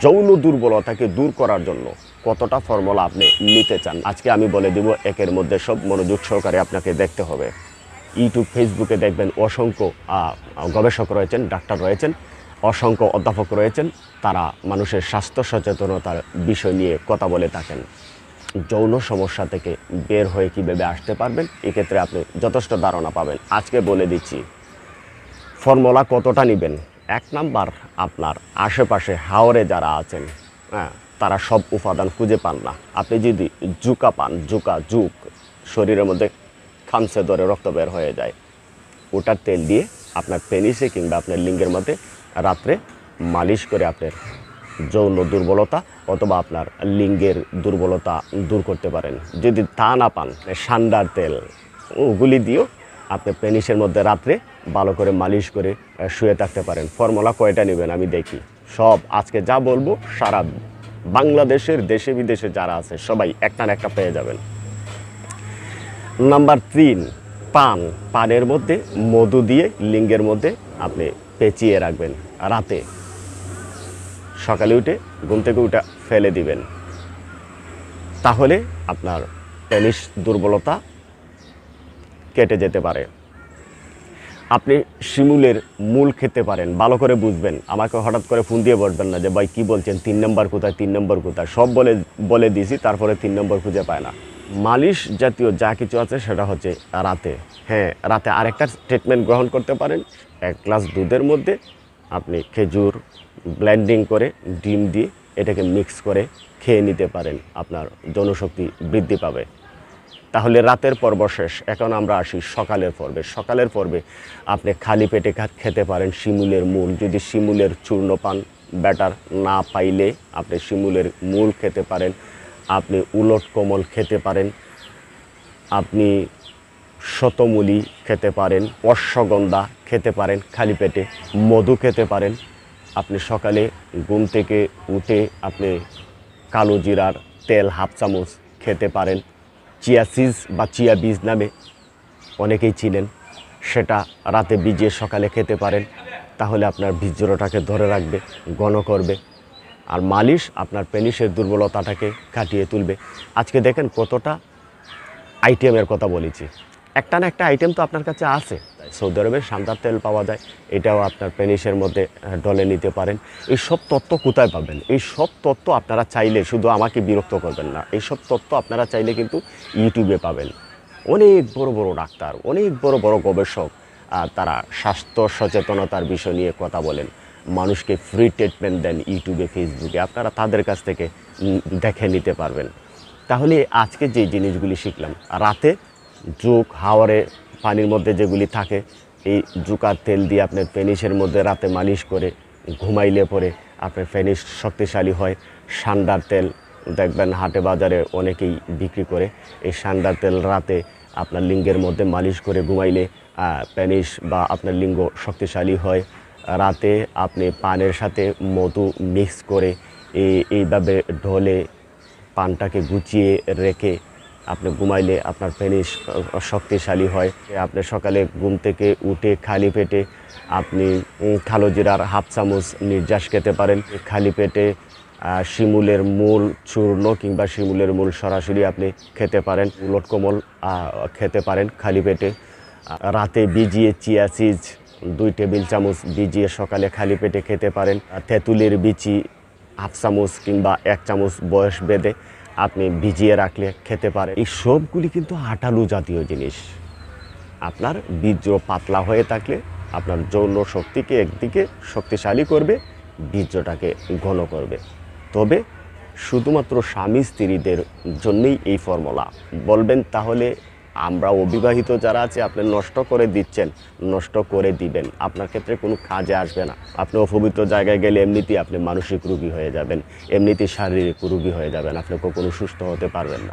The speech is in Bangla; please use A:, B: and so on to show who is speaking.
A: যৌন দুর্বলতাকে দূর করার জন্য কতটা ফর্মুলা আপনি নিতে চান আজকে আমি বলে দিব। একের মধ্যে সব মনোযোগ সহকারে আপনাকে দেখতে হবে। ইউটিউব ফেসবুকে দেখবেন অসংখ্য গবেষক রয়েছেন, ডাক্তার রয়েছেন, অসংখ্য অধ্যাপক রয়েছেন। তারা মানুষের স্বাস্থ্য সচেতনতার বিষয় নিয়ে কথা বলে থাকেন। যৌন সমস্যা থেকে বের হয়ে কীভাবে আসতে পারবেন, এক্ষেত্রে আপনি যথেষ্ট ধারণা পাবেন। আজকে বলে দিচ্ছি ফর্মুলা কতটা নেবেন। 1 নাম্বার, আপনার আশেপাশে হাওরে যারা আছেন, তারা সব উপাদান খুঁজে পান না। আপনি যদি জুকা পান, জুক শরীরের মধ্যে খামসে ধরে রক্ত বের হয়ে যায়, ওটার তেল দিয়ে আপনার পেনিসে কিংবা আপনার লিঙ্গের মধ্যে রাত্রে মালিশ করে আপনার যৌন দুর্বলতা অথবা আপনার লিঙ্গের দুর্বলতা দূর করতে পারেন। যদি তা না পান, সান্ডার তেল ওগুলি দিয়েও আপনি পেনিসের মধ্যে রাত্রে ভালো করে মালিশ করে শুয়ে থাকতে পারেন। ফর্মুলা কয়টা নেবেন আমি দেখি। সব আজকে যা বলবো সারা বাংলাদেশের দেশে বিদেশে যারা আছে সবাই একটা না একটা পেয়ে যাবেন। নাম্বার 3, পানের মধ্যে মধু দিয়ে লিঙ্গের মধ্যে আপনি পেঁচিয়ে রাখবেন। রাতে সকালে উঠে ঘুম থেকে উঠে ফেলে দিবেন। তাহলে আপনার পেনিস দুর্বলতা কেটে যেতে পারে। আপনি শিমুলের মূল খেতে পারেন। ভালো করে বুঝবেন, আমাকে হঠাৎ করে ফোন দিয়ে বলবেন না যে ভাই কী বলছেন, 3 নম্বর কোথায়, 3 নম্বর কোথায়। সব বলে দিয়েছি, তারপরে 3 নম্বর খুঁজে পায় না। মালিশ জাতীয় যা কিছু আছে সেটা হচ্ছে রাতে। হ্যাঁ, রাতে আরেকটা ট্রিটমেন্ট গ্রহণ করতে পারেন। 1 গ্লাস দুধের মধ্যে আপনি খেজুর ব্লেন্ডিং করে ডিম দিয়ে এটাকে মিক্স করে খেয়ে নিতে পারেন। আপনার যৌনশক্তি বৃদ্ধি পাবে। তাহলে রাতের পর্ব শেষ। এখন আমরা আসি সকালের পর্বে আপনি খালি পেটে খেতে পারেন শিমুলের মূল। যদি শিমুলের চূর্ণ পান, ব্যাটার না পাইলে আপনি শিমুলের মূল খেতে পারেন। আপনি উলট কমল খেতে পারেন, আপনি শতমূলি খেতে পারেন, অশ্বগন্ধা খেতে পারেন, খালি পেটে মধু খেতে পারেন। আপনি সকালে ঘুম থেকে উঠে আপনি কালো জিরার তেল 1/2 চামচ খেতে পারেন। চিয়া সিজ বা চিয়া বীজ নামে অনেকেই চিনেন, সেটা রাতে ভিজিয়ে সকালে খেতে পারেন। তাহলে আপনার বীর্যটাকে ধরে রাখবে, ঘন করবে। আর মালিশ আপনার পেনিসের দুর্বলতাটাকে কাটিয়ে তুলবে। আজকে দেখেন কতটা আইটেমের কথা বলেছি। একটা না একটা আইটেম তো আপনার কাছে আছে। সৌদি আরবের সান্দার তেল পাওয়া যায়, এটাও আপনার পেনিসের মধ্যে ডলে নিতে পারেন। এই সব তথ্য কোথায় পাবেন? এই সব তথ্য আপনারা চাইলে, শুধু আমাকে বিরক্ত করবেন না, এই সব তথ্য আপনারা চাইলে কিন্তু ইউটিউবে পাবেন। অনেক বড় বড় ডাক্তার, অনেক বড় বড় গবেষক, তারা স্বাস্থ্য সচেতনতার বিষয় নিয়ে কথা বলেন, মানুষকে ফ্রি ট্রিটমেন্ট দেন ইউটিউবে, ফেসবুকে। আপনারা তাদের কাছ থেকে দেখে নিতে পারবেন। তাহলে আজকে যে জিনিসগুলি শিখলাম, রাতে জুক হাওয়ারে পানির মধ্যে যেগুলি থাকে, এই জুকার তেল দিয়ে আপনার পেনিসের মধ্যে রাতে মালিশ করে ঘুমাইলে পরে আপনার পেনিস শক্তিশালী হয়। সান্ডার তেল দেখবেন হাটে বাজারে অনেকেই বিক্রি করে। এই সান্ডার তেল রাতে আপনার লিঙ্গের মধ্যে মালিশ করে ঘুমাইলে পেনিস বা আপনার লিঙ্গ শক্তিশালী হয়। রাতে আপনি পানের সাথে মধু মিক্স করে এইভাবে ঢলে পানটাকে গুছিয়ে রেখে আপনি ঘুমাইলে আপনার পেনিস শক্তিশালী হয়। আপনি সকালে ঘুম থেকে উঠে খালি পেটে আপনি কালো জিরার 1/2 চামচ নির্যাস খেতে পারেন। খালি পেটে শিমুলের মূল চূর্ণ কিংবা শিমুলের মূল সরাসরি আপনি খেতে পারেন। উলট কোমল খেতে পারেন খালি পেটে। রাতে ভিজিয়ে চিয়া সিজ 2 টেবিল চামচ ভিজিয়ে সকালে খালি পেটে খেতে পারেন। তেঁতুলের বিচি 1/2 চামচ কিংবা 1 চামচ বয়স বেঁধে আপনি ভিজিয়ে রাখলে খেতে পারেন। এই সবগুলি কিন্তু আটালু জাতীয় জিনিস। আপনার বীর্য পাতলা হয়ে থাকলে আপনার যৌন শক্তিকে একদিকে শক্তিশালী করবে, বীর্যটাকে ঘন করবে। তবে শুধুমাত্র স্বামী স্ত্রীদের জন্যই এই ফর্মুলা বলবেন। তাহলে আমরা অবিবাহিত যারা আছে, আপনি নষ্ট করে দিচ্ছেন, নষ্ট করে দিবেন, আপনার ক্ষেত্রে কোনো কাজে আসবে না। আপনি অপবিত্র জায়গায় গেলে এমনিতেই আপনি মানসিক রোগী হয়ে যাবেন, এমনিতেই শারীরিক রোগী হয়ে যাবেন, আপনি কখনো সুস্থ হতে পারবেন না।